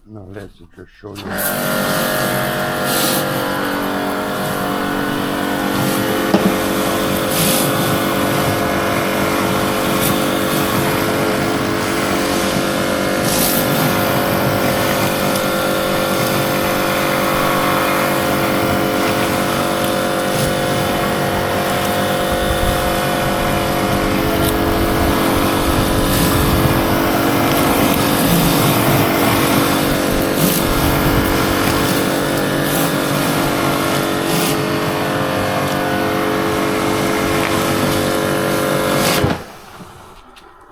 Now let's just show you.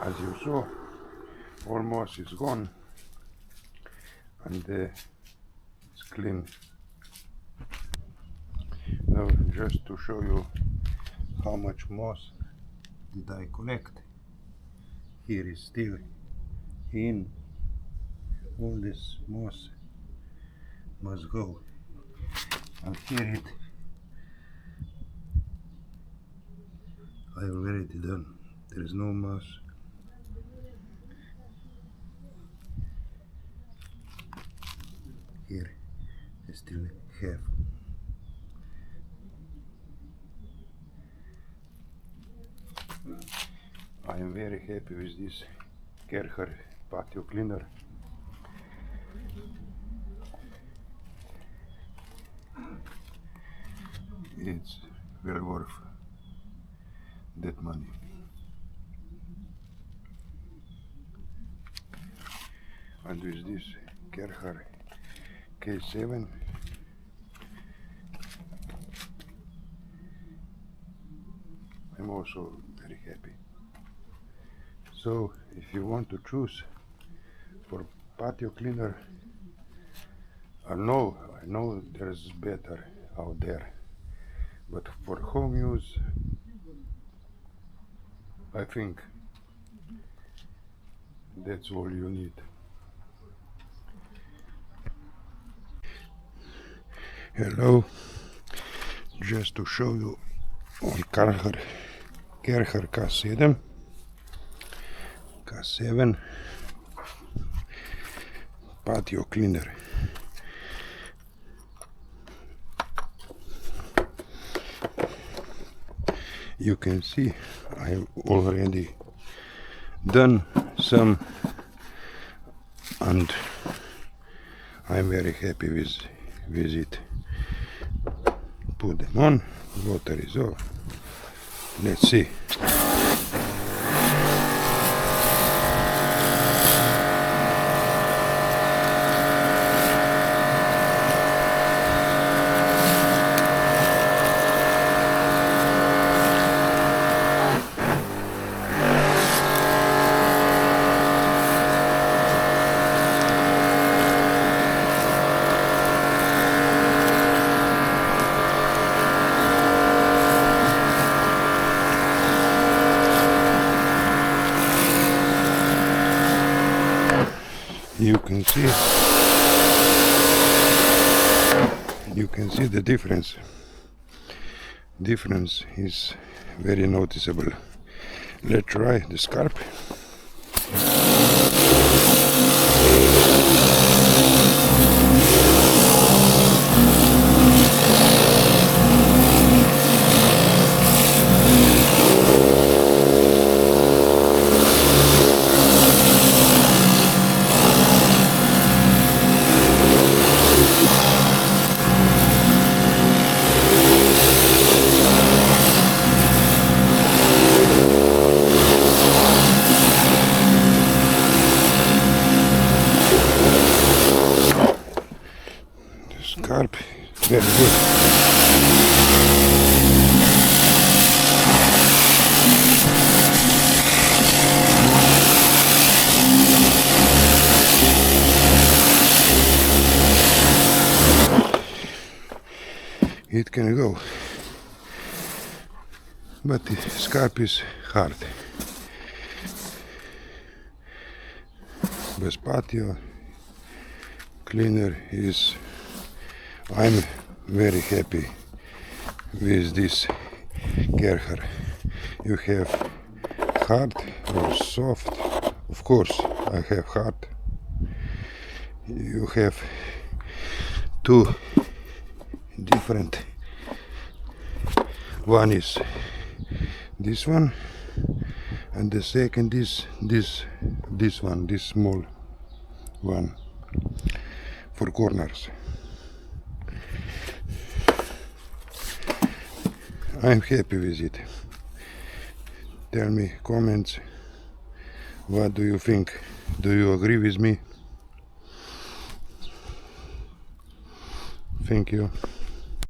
As you saw, almost is gone, and it's clean. Now just to show you how much moss did I collect. Here is still in. All this moss must go, and here it I already done. There is no moss. Here I still have. I am very happy with this Karcher Patio Cleaner. It's well worth that money. And with this Karcher K7 I'm also very happy. So if you want to choose for patio cleaner, I know there's better out there, but for home use I think that's all you need. Hello, just to show you on Karcher K7 Patio Cleaner. You can see I've already done some, and I'm very happy with it. Put them on, water is off. Let's see. You can see the difference. Difference is very noticeable. Let's try the scarp. Scarp, very good. It can go, but the scarp is hard. But patio cleaner is, I'm very happy with this Karcher. You have hard or soft. Of course I have hard. you have two different. One is this one, and the second is this one, this small one for corners. I'm happy with it. Tell me comments, what do you think? Do you agree with me? Thank you.